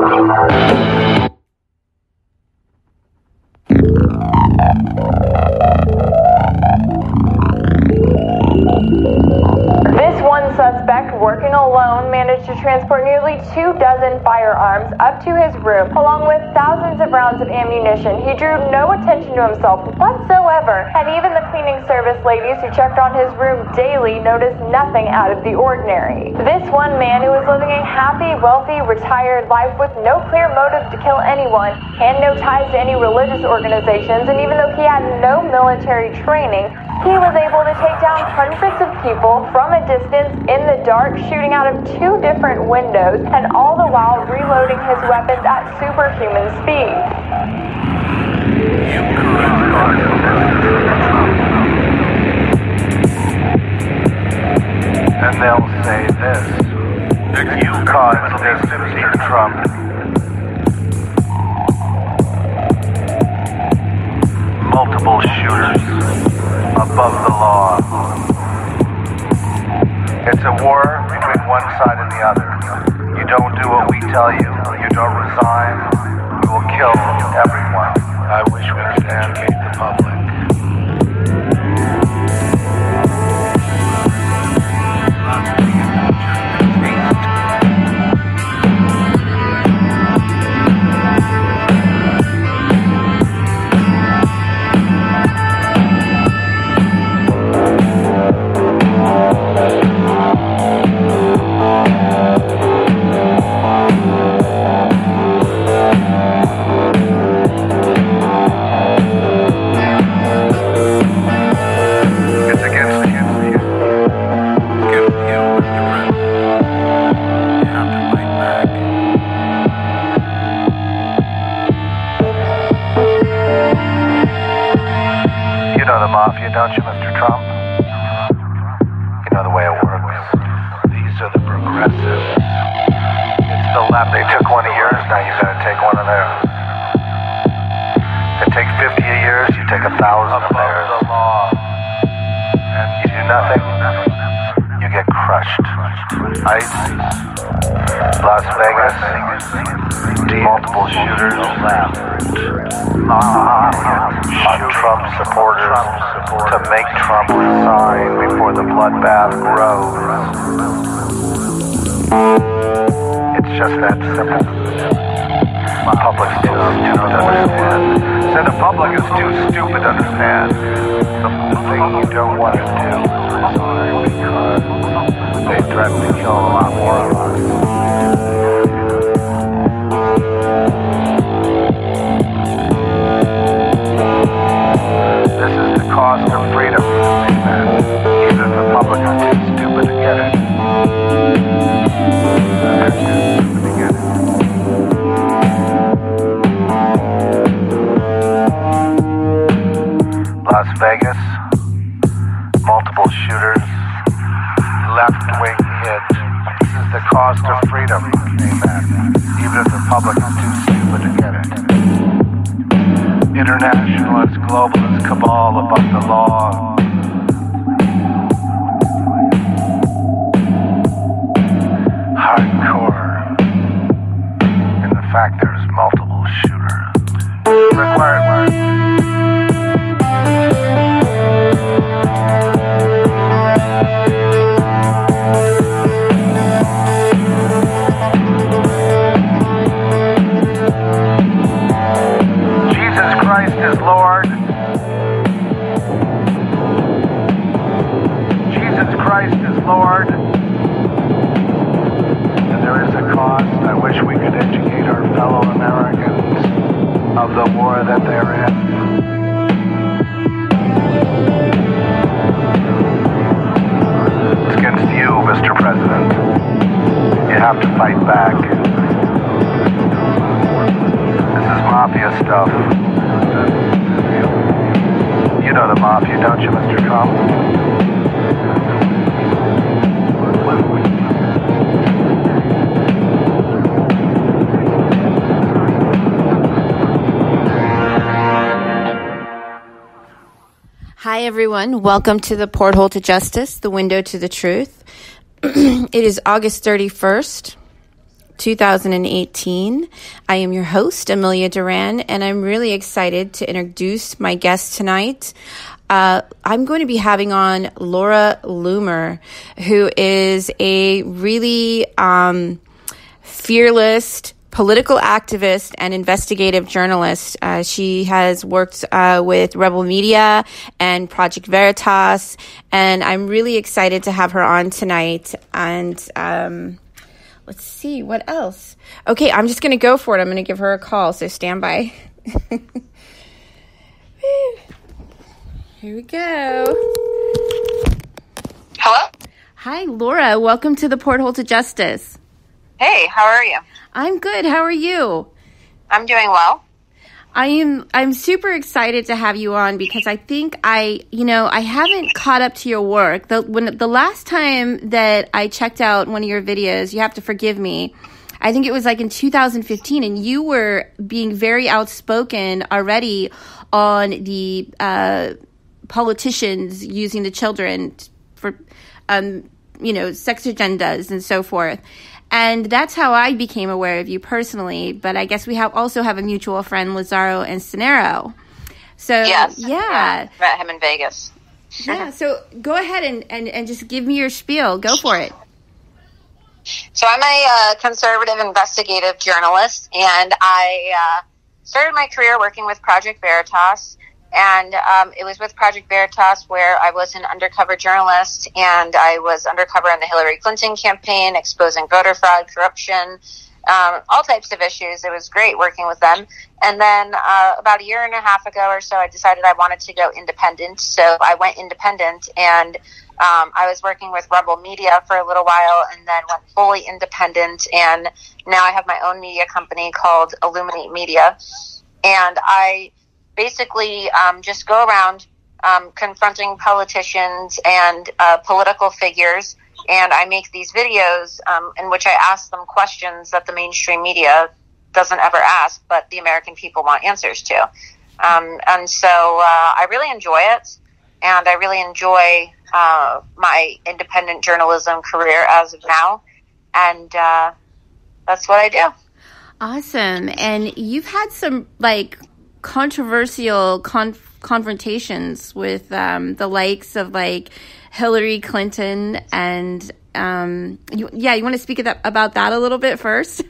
This one suspect, working alone, managed to transport nearly 24 firearms up to his room, along with thousands of rounds of ammunition. He drew no attention to himself whatsoever, and even the cleaning service ladies who checked on his room daily noticed nothing out of the ordinary. This one man, who was living a happy, wealthy, retired life with no clear motive to kill anyone and no ties to any religious organizations, and even though he had no military training, he was able to take down hundreds of people from a distance in the dark, shooting out of 2 different windows, and all the while reloading his weapons at superhuman speed. And they'll say this: you caused this, Mr. Trump. Multiple shooters above the law. It's a war between one side and the other. You don't do what we tell you, you don't resign, we will kill everyone. I wish we could educate the public. Mafia, don't you, Mr. Trump? You know the way it works. These are the progressives. It's the left. They took one of yours, now you gotta take one of theirs. It takes 50 of yours, you take 1,000 of theirs. The law. And you do nothing, you get crushed. ICE, Las Vegas, multiple shooters, on Trump supporters to make Trump resign before the bloodbath grows. It's just that simple. The public's too stupid to understand. So the public is too stupid to understand the thing you don't want to do because they threaten to kill a lot more of us. This is the cost of freedom, amen. Even if the public is too stupid to get it. They're too stupid to get it. Las Vegas, multiple shooters, left-wing hit. This is the cost of freedom, amen. Even if the public is too stupid to get it. Internationalist, globalist cabal above the law. Hardcore in the fact there's multiple shooters. Required. Is Lord. Jesus Christ is Lord. And there is a cost. I wish we could educate our fellow Americans of the war that they're in. It's against you, Mr. President. You have to fight back. This is mafia stuff. You know the mafia, don't you, Mr. Trump? Hi, everyone. Welcome to the Porthole to Justice, the window to the truth. It is August 31st, 2018. I am your host, Amelia Duran, and I'm really excited to introduce my guest tonight. I'm going to be having on Laura Loomer, who is a really fearless political activist and investigative journalist. She has worked with Rebel Media and Project Veritas, and I'm really excited to have her on tonight. And let's see, what else? Okay, I'm just going to go for it. I'm going to give her a call, so stand by. Here we go. Hello? Hi, Laura. Welcome to the Porthole to Justice. Hey, how are you? I'm good. How are you? I'm doing well. I'm super excited to have you on because I think I haven't caught up to your work. The last time that I checked out one of your videos, you have to forgive me, I think it was like in 2015, and you were being very outspoken already on the politicians using the children for, sex agendas and so forth. And that's how I became aware of you personally. But I guess we also have a mutual friend, Lazaro Encinero. So, yes. Yeah. Met him in Vegas. Yeah. So go ahead and just give me your spiel. Go for it. So I'm a conservative investigative journalist, and I started my career working with Project Veritas. And it was with Project Veritas where I was an undercover journalist, and I was undercover in the Hillary Clinton campaign, exposing voter fraud, corruption, all types of issues. It was great working with them. And then about a year and a half ago or so, I decided I wanted to go independent. So I went independent, and I was working with Rebel Media for a little while, and then went fully independent. And now I have my own media company called Illuminate Media. And I basically just go around confronting politicians and political figures, and I make these videos in which I ask them questions that the mainstream media doesn't ever ask, but the American people want answers to. And so I really enjoy it, and I really enjoy my independent journalism career as of now, and that's what I do. Awesome. And you've had some, controversial confrontations with the likes of Hillary Clinton, and you want to speak about that a little bit first?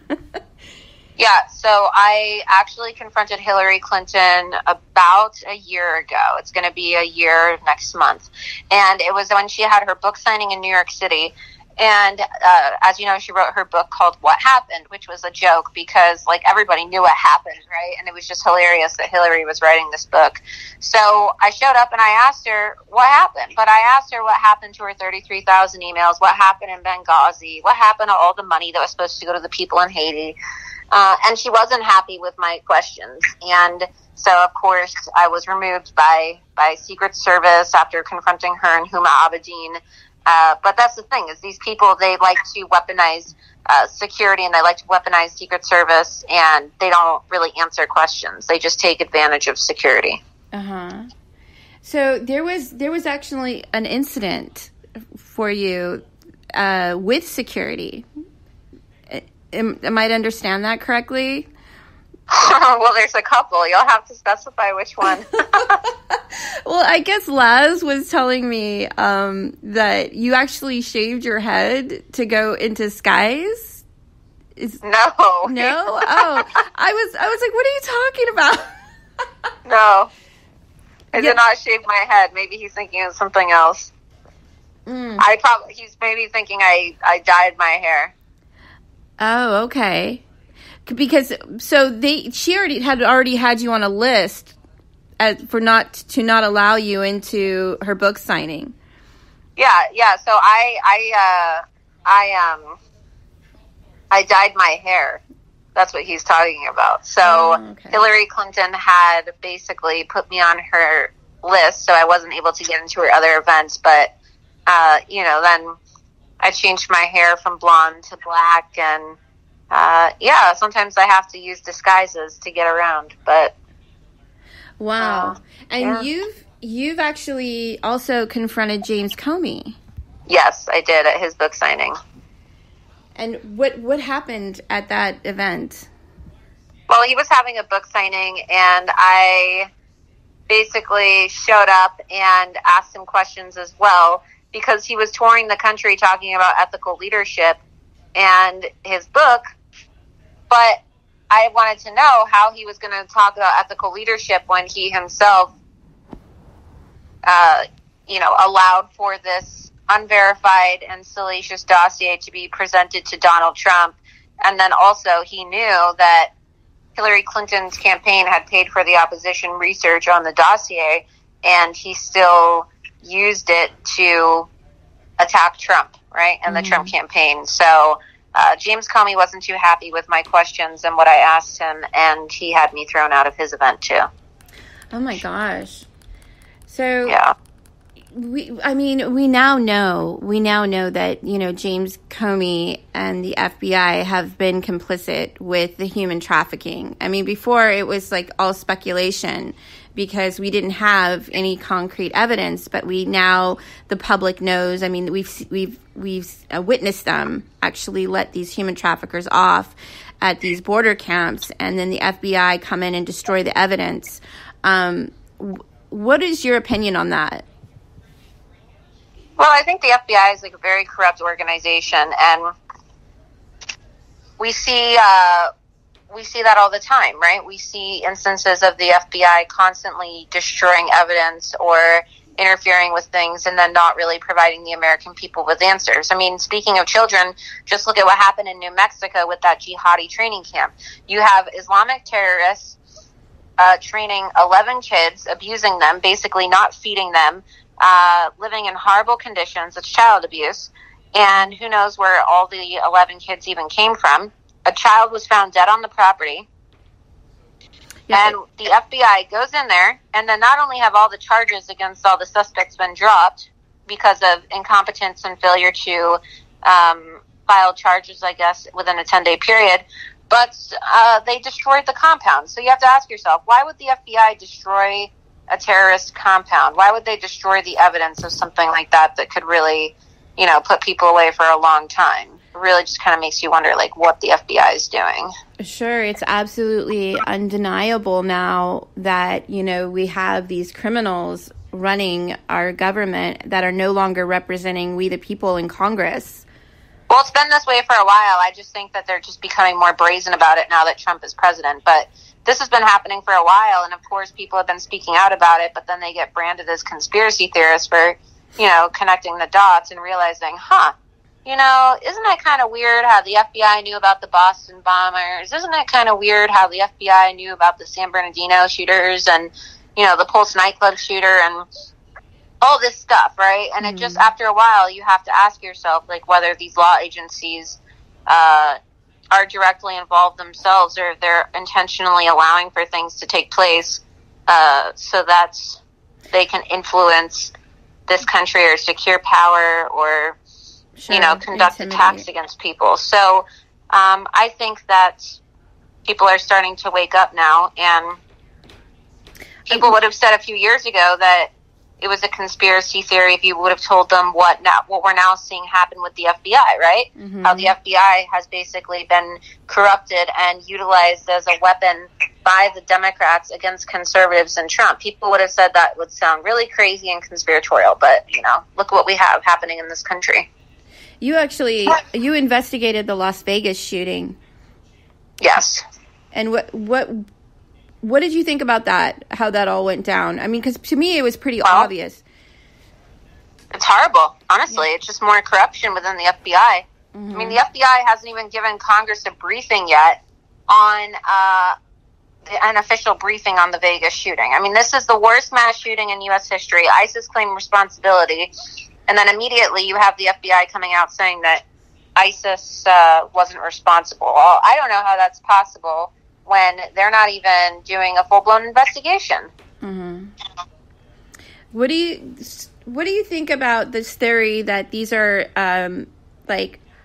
Yeah, so I actually confronted Hillary Clinton about a year ago. It's going to be a year next month, and it was when she had her book signing in New York City. And as you know, she wrote her book called What Happened, which was a joke because everybody knew what happened, right? And it was just hilarious that Hillary was writing this book. So I showed up and I asked her what happened, but I asked her what happened to her 33,000 emails, what happened in Benghazi, what happened to all the money that was supposed to go to the people in Haiti. And she wasn't happy with my questions. And so, of course, I was removed by Secret Service after confronting her and Huma Abedin. But that's the thing, is these people, they like to weaponize security, and they like to weaponize Secret Service, and they don't really answer questions. They just take advantage of security. Uh-huh. So there was actually an incident for you with security. Am I to understand that correctly? Well, there's a couple. You'll have to specify which one. Well, I guess Laz was telling me that you actually shaved your head to go into skies. No. No? Oh, I was like, what are you talking about? No. I did not shave my head. Maybe he's thinking of something else. He's maybe thinking I dyed my hair. Oh, okay. Because she already had you on a list to not allow you into her book signing. Yeah. So I dyed my hair. That's what he's talking about. So okay. Hillary Clinton had basically put me on her list, so I wasn't able to get into her other events. But then I changed my hair from blonde to black, and sometimes I have to use disguises to get around. But wow, and you've actually also confronted James Comey. Yes, I did at his book signing. And what happened at that event? Well, he was having a book signing, and I basically showed up and asked him questions as well, because he was touring the country talking about ethical leadership and his book. But I wanted to know how he was going to talk about ethical leadership when he himself, allowed for this unverified and salacious dossier to be presented to Donald Trump. And then also he knew that Hillary Clinton's campaign had paid for the opposition research on the dossier, and he still used it to attack Trump, right, and the Trump campaign. So James Comey wasn't too happy with my questions and what I asked him, and he had me thrown out of his event too. Oh my gosh. So yeah. We now know that, James Comey and the FBI have been complicit with the human trafficking. I mean, before it was like all speculation because we didn't have any concrete evidence, but the public knows. I mean, we've witnessed them actually let these human traffickers off at these border camps, and then the FBI come in and destroy the evidence. What is your opinion on that? Well, I think the FBI is like a very corrupt organization, and we see that all the time, right? We see instances of the FBI constantly destroying evidence or interfering with things and then not really providing the American people with answers. I mean, speaking of children, just look at what happened in New Mexico with that jihadi training camp. You have Islamic terrorists training 11 kids, abusing them, basically not feeding them, living in horrible conditions. It's child abuse. And who knows where all the 11 kids even came from. A child was found dead on the property. Yeah. And the FBI goes in there, and then not only have all the charges against all the suspects been dropped because of incompetence and failure to file charges, I guess, within a 10-day period, but they destroyed the compound. So you have to ask yourself, why would the FBI destroy a terrorist compound? Why would they destroy the evidence of something like that could really, put people away for a long time? It really just kind of makes you wonder, like, what the FBI is doing. Sure, it's absolutely undeniable now that, we have these criminals running our government that are no longer representing we the people in Congress. Well, it's been this way for a while. I just think that they're just becoming more brazen about it now that Trump is president. But this has been happening for a while, and of course people have been speaking out about it, but then they get branded as conspiracy theorists for, connecting the dots and realizing, isn't that kind of weird how the FBI knew about the Boston bombers? Isn't that kind of weird how the FBI knew about the San Bernardino shooters and, the Pulse nightclub shooter and all this stuff, right? And it just, after a while, you have to ask yourself, like, whether these law agencies are directly involved themselves or if they're intentionally allowing for things to take place so that they can influence this country or secure power or, conduct attacks against people. So I think that people are starting to wake up now, and people would have said a few years ago that it was a conspiracy theory if you would have told them what we're now seeing happen with the FBI, right? Mm-hmm. How the FBI has basically been corrupted and utilized as a weapon by the Democrats against conservatives and Trump. People would have said that would sound really crazy and conspiratorial, but, look what we have happening in this country. You investigated the Las Vegas shooting. Yes. And what did you think about that, how that all went down? I mean, because to me it was pretty obvious. It's horrible, honestly. It's just more corruption within the FBI. Mm-hmm. I mean, the FBI hasn't even given Congress a briefing yet on an official briefing on the Vegas shooting. I mean, this is the worst mass shooting in U.S. history. ISIS claimed responsibility, and then immediately you have the FBI coming out saying that ISIS wasn't responsible. Well, I don't know how that's possible when they're not even doing a full-blown investigation. Mm-hmm. What do you think about this theory that these are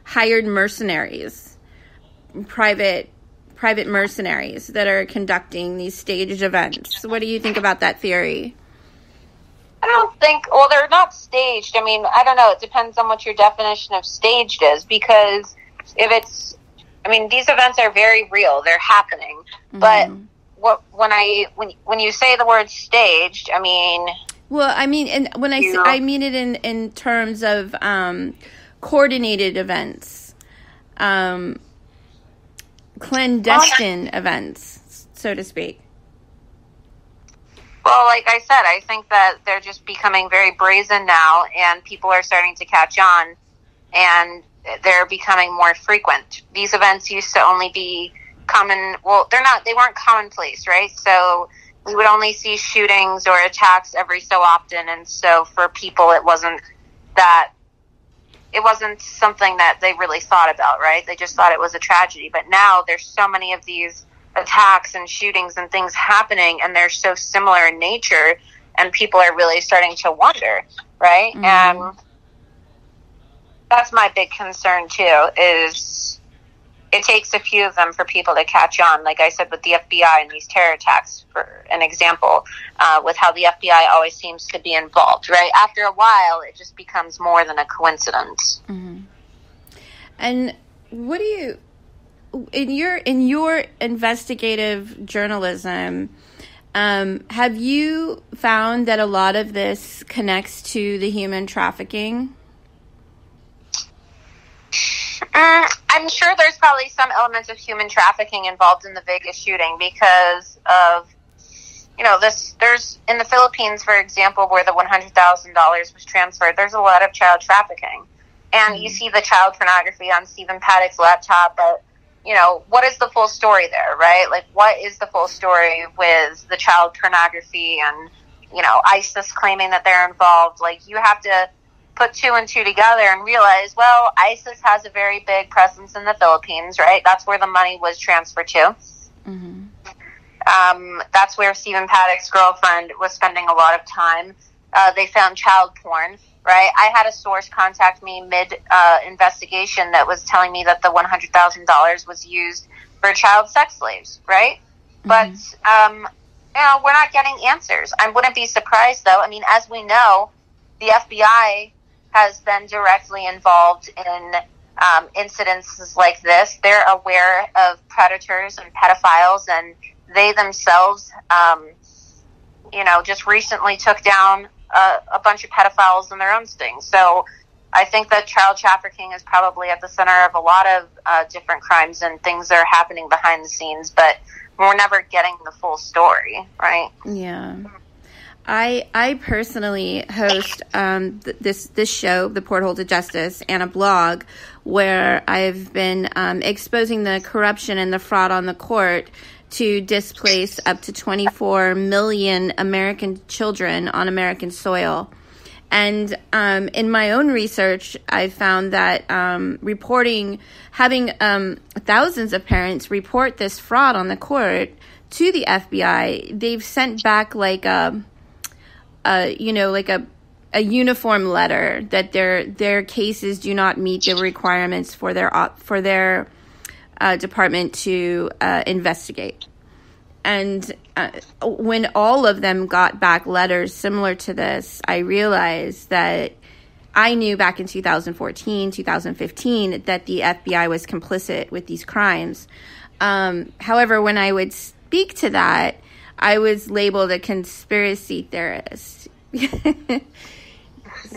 hired mercenaries, private mercenaries that are conducting these staged events? What do you think about that theory? I don't think, well, they're not staged. I mean, I don't know. It depends on what your definition of staged is, because these events are very real. They're happening. Mm-hmm. But when you say the word staged, I mean... Well, I mean, and when I mean it in terms of coordinated events, clandestine events, so to speak. Well, like I said, I think that they're just becoming very brazen now, and people are starting to catch on, and they're becoming more frequent. These events used to only be common. Well, they weren't commonplace, right? So we would only see shootings or attacks every so often, and so for people, it wasn't something that they really thought about, right? They just thought it was a tragedy. But now there's so many of these attacks and shootings and things happening, and they're so similar in nature, and people are really starting to wonder, right? Mm-hmm. And that's my big concern too, is it takes a few of them for people to catch on. Like I said, with the FBI and these terror attacks, for an example, with how the FBI always seems to be involved, right? After a while, it just becomes more than a coincidence. Mm-hmm. And what do you, in your investigative journalism, have you found that a lot of this connects to the human trafficking? I'm sure there's probably some elements of human trafficking involved in the Vegas shooting because of, there's in the Philippines, for example, where the $100,000 was transferred, there's a lot of child trafficking. And you see the child pornography on Stephen Paddock's laptop, but, what is the full story there, right? Like, what is the full story with the child pornography and, ISIS claiming that they're involved? Like, you have to put two and two together and realize, well, ISIS has a very big presence in the Philippines, right? That's where the money was transferred to. Mm-hmm. That's where Stephen Paddock's girlfriend was spending a lot of time. They found child porn, right? I had a source contact me mid-investigation that was telling me that the $100,000 was used for child sex slaves, right? Mm-hmm. But, we're not getting answers. I wouldn't be surprised, though. I mean, as we know, the FBI has been directly involved in incidences like this. They're aware of predators and pedophiles, and they themselves, just recently took down a bunch of pedophiles in their own sting. So I think that child trafficking is probably at the center of a lot of different crimes and things that are happening behind the scenes, but we're never getting the full story, right? Yeah. I personally host this show, The Porthole to Justice, and a blog where I've been exposing the corruption and the fraud on the court to displace up to 24 million American children on American soil. And in my own research, I found that having thousands of parents report this fraud on the court to the FBI, they've sent back like a uniform letter that their cases do not meet the requirements for their department to investigate. And when all of them got back letters similar to this, I realized that I knew back in 2014, 2015 that the FBI was complicit with these crimes. However, when I would speak to that, I was labeled a conspiracy theorist.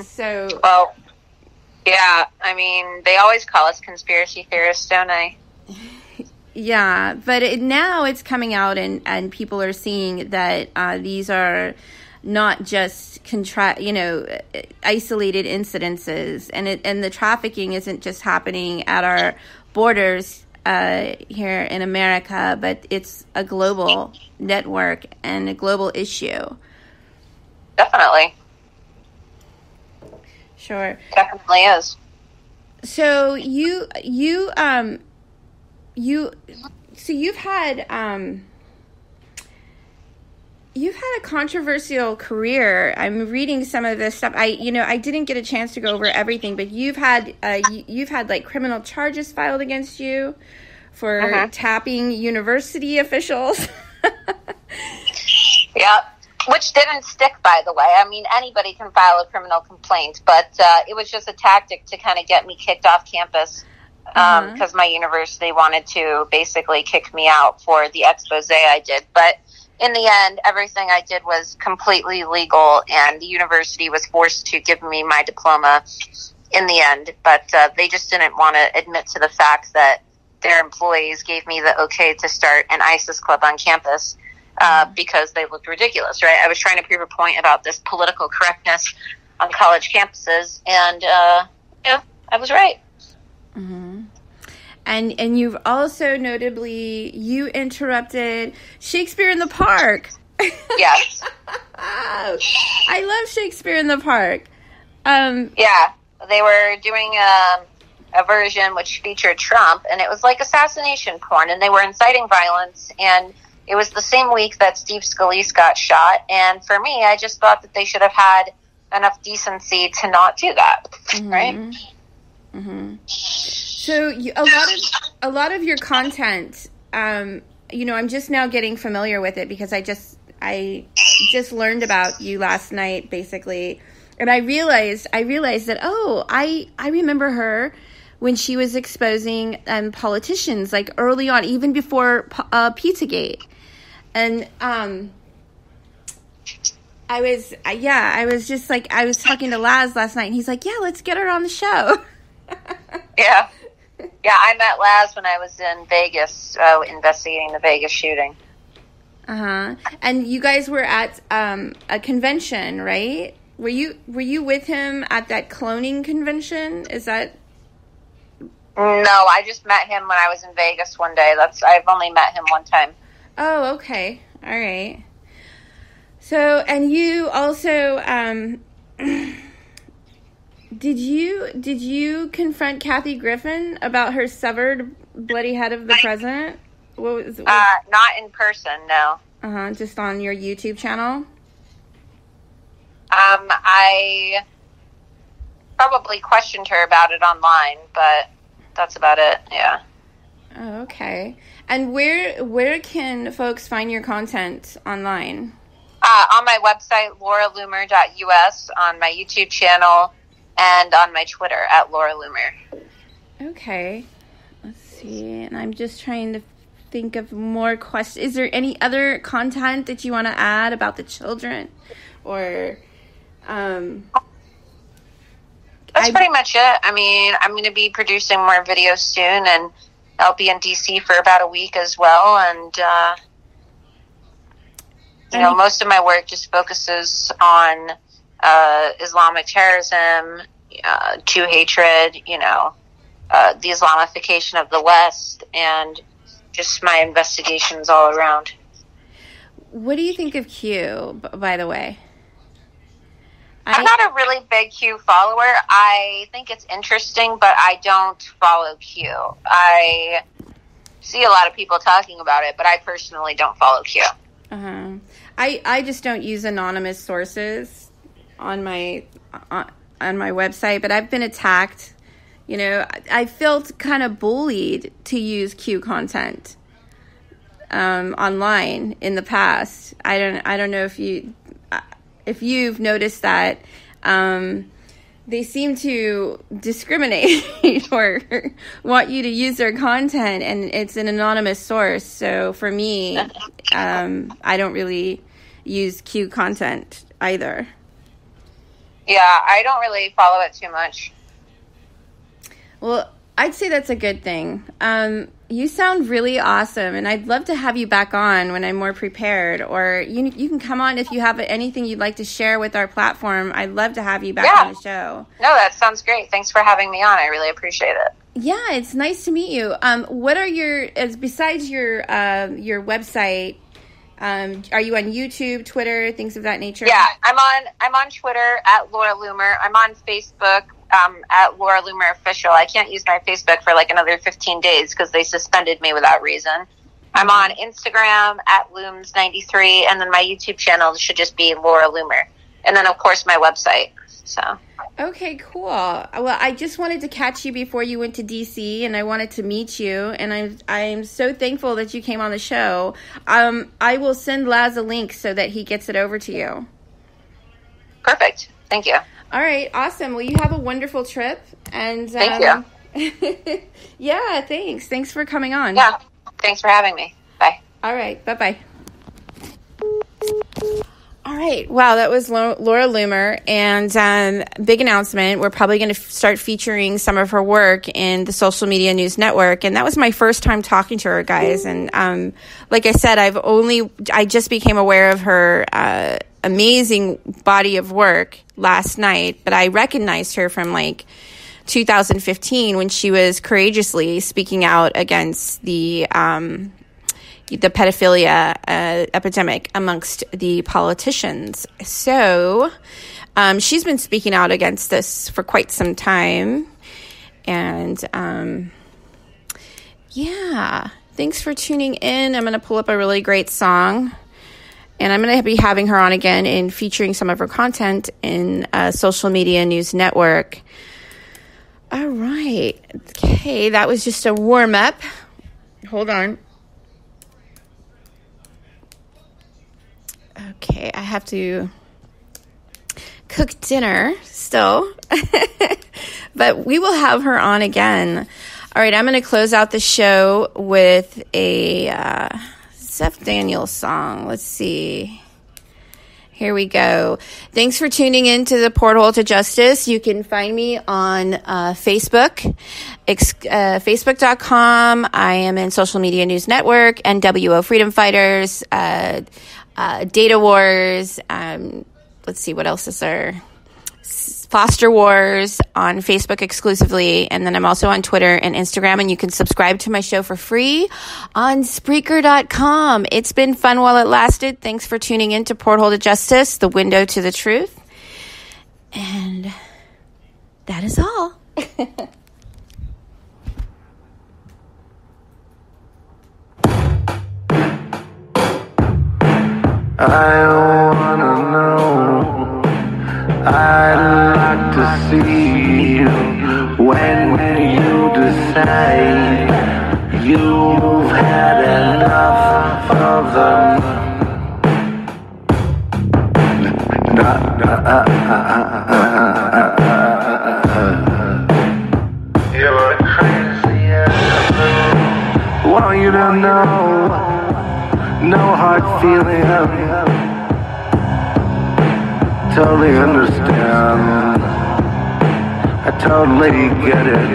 So, well, yeah, I mean, they always call us conspiracy theorists, don't they? Yeah, but now it's coming out, and people are seeing that these are not just isolated incidences, and the trafficking isn't just happening at our borders here in America, but it's a global network and a global issue. Definitely. Sure. Definitely is. So you've had a controversial career. I'm reading some of this stuff. I didn't get a chance to go over everything, but you've had like criminal charges filed against you for tapping university officials. Yeah, which didn't stick, by the way. I mean, anybody can file a criminal complaint, but it was just a tactic to kind of get me kicked off campus. because my university wanted to basically kick me out for the expose I did. But in the end, everything I did was completely legal, and the university was forced to give me my diploma in the end. But they just didn't want to admit to the fact that their employees gave me the okay to start an ISIS club on campus because they looked ridiculous, right? I was trying to prove a point about this political correctness on college campuses, and I was right. Mm-hmm. And you've also notably, you interrupted Shakespeare in the Park. Yes. I love Shakespeare in the Park. Yeah, they were doing a version which featured Trump, and it was like assassination porn, and they were inciting violence, and it was the same week that Steve Scalise got shot, and for me, I just thought that they should have had enough decency to not do that, right? Mm-hmm. So a lot of your content, I'm just now getting familiar with it because I just learned about you last night, basically, and I realized that I remember her when she was exposing politicians, like early on, even before Pizzagate, and I was just like, I was talking to Laz last night, and he's like, yeah, let's get her on the show. Yeah, I met Laz when I was in Vegas, investigating the Vegas shooting. And you guys were at a convention, right? Were you with him at that cloning convention? Is that? No, I just met him when I was in Vegas one day. I've only met him one time. Oh, okay. All right. So, and you also, did you confront Kathy Griffin about her severed bloody head of the president? What was not in person, no. Just on your YouTube channel? I probably questioned her about it online, but that's about it, yeah. Oh, okay. And where can folks find your content online? On my website, lauraloomer.us, on my YouTube channel, and on my Twitter, at Laura Loomer. Okay. Let's see. And I'm just trying to think of more questions. Is there any other content that you want to add about the children? Or... That's pretty much it. I mean, I'm going to be producing more videos soon, and I'll be in DC for about a week as well. And, most of my work just focuses on Islamic terrorism, Jew hatred, the Islamification of the West, and just my investigations all around. What do you think of Q, by the way? I'm not a really big Q follower. I think it's interesting, but I don't follow Q. I see a lot of people talking about it, but I personally don't follow Q. I just don't use anonymous sources on my website, but I've been attacked. I felt kind of bullied to use Q content online in the past. I don't know if you've noticed that they seem to discriminate or want you to use their content, and it's an anonymous source. So for me, I don't really use Q content either. Yeah, I don't really follow it too much. Well, I'd say that's a good thing. You sound really awesome, and I'd love to have you back on when I'm more prepared, or you can come on if you have anything you'd like to share with our platform. I'd love to have you back on the show. No, that sounds great. Thanks for having me on. I really appreciate it. Yeah, it's nice to meet you. What are besides your website, are you on YouTube, Twitter, things of that nature? Yeah, I'm on Twitter at Laura Loomer. I'm on Facebook at Laura Loomer Official. I can't use my Facebook for like another 15 days because they suspended me without reason. I'm on Instagram at Looms93, and then my YouTube channel should just be Laura Loomer. And then, of course, my website. So. Okay, cool. Well, I just wanted to catch you before you went to DC, and I wanted to meet you, and I'm so thankful that you came on the show. I will send Laz a link so that he gets it over to you. Perfect. Thank you. All right, awesome. Well, you have a wonderful trip, and thank you. Yeah, thanks. Thanks for coming on. Yeah, thanks for having me. Bye. All right, bye-bye. All right. Wow, that was Laura Loomer, and big announcement. We're probably going to start featuring some of her work in the Social Media News Network, and that was my first time talking to her, guys. And like I said, I just became aware of her amazing body of work last night, but I recognized her from 2015 when she was courageously speaking out against the pedophilia epidemic amongst the politicians. So she's been speaking out against this for quite some time. And yeah, thanks for tuning in. I'm going to pull up a really great song. And I'm going to be having her on again and featuring some of her content in Social Media News Network. All right. Okay, that was just a warm-up. Hold on. Okay, I have to cook dinner still, but we will have her on again. All right, I'm going to close out the show with a Zeph Daniels song. Let's see. Here we go. Thanks for tuning in to the Porthole to Justice. You can find me on Facebook, facebook.com. I am in Social Media News Network, NWO Freedom Fighters, Data Wars. Let's see, what else is there? Foster Wars on Facebook exclusively. And then I'm also on Twitter and Instagram, and you can subscribe to my show for free on Spreaker.com. It's been fun while it lasted. Thanks for tuning in to Porthole to Justice, the window to the truth. And that is all. I wanna know, I'd like to see you when you decide you've had enough of them. You're crazy as a blue. Want you to know, no hard feeling, totally understand, I totally get it.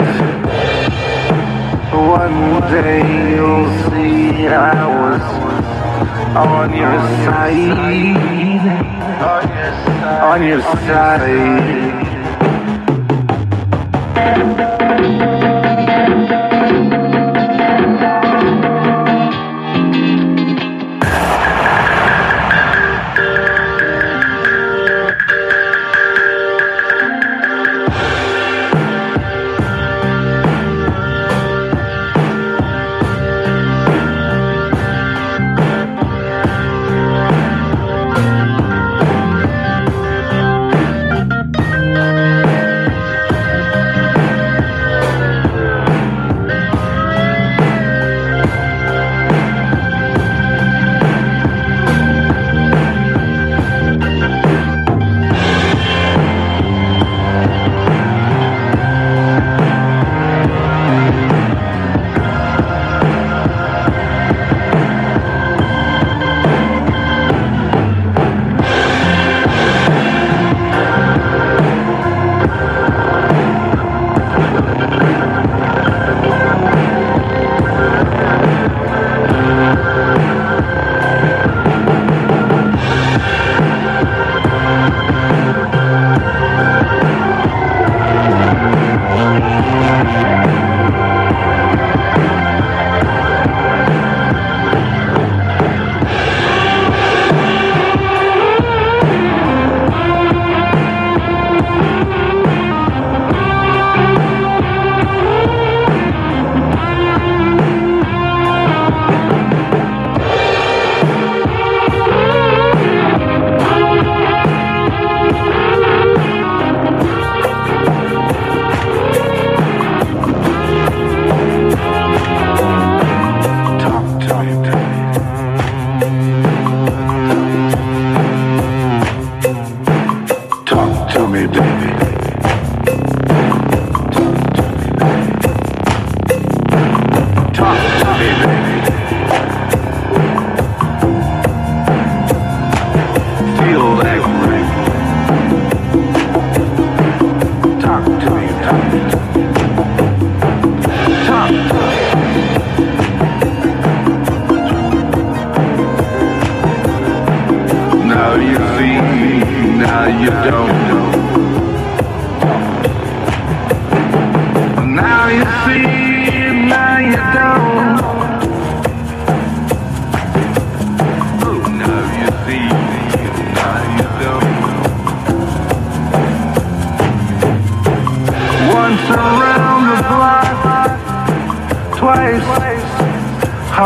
One day you'll see I was on your side, on your side.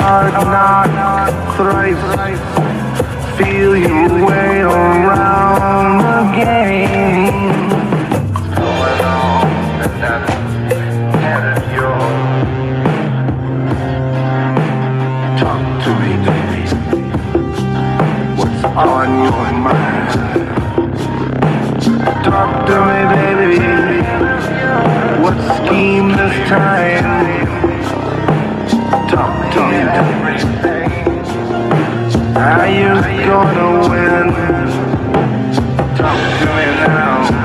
heart knock thrice. Feel your way around again. What's going on? That head of yours. Talk to me, baby. What's on your mind? Talk to me, baby. What scheme this time? Talk to me, baby. Are you gonna win? Talk to me now.